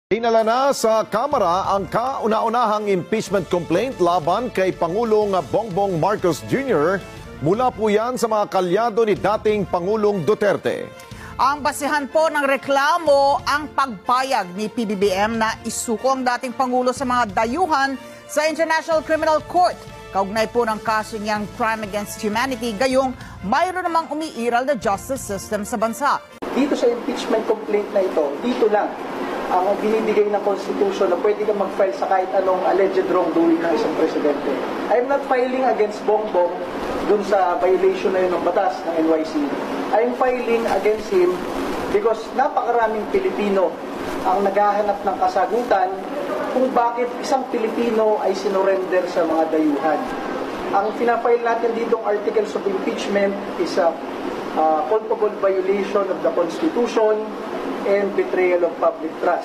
Dinala na sa Kamara ang kauna-unahang impeachment complaint laban kay Pangulong Bongbong Marcos Jr. Mula po yan sa mga kalyado ni dating Pangulong Duterte. Ang basihan po ng reklamo ang pagpayag ni PBBM na isuko ang dating Pangulo sa mga dayuhan sa International Criminal Court. Kaugnay po ng kaso niyang crime against humanity, gayong mayroon namang umiiral na justice system sa bansa. Dito sa impeachment complaint na ito, dito lang ang binibigay ng Constitution na pwede kang mag-file sa kahit anong alleged wrongdoing ng isang presidente. I'm not filing against Bongbong dun sa violation na yun ng batas ng NYC. I'm filing against him because napakaraming Pilipino ang naghahanap ng kasagutan kung bakit isang Pilipino ay sinurrender sa mga dayuhan. Ang pinafile natin ditong articles of impeachment is a culpable violation of the Constitution and betrayal of public trust.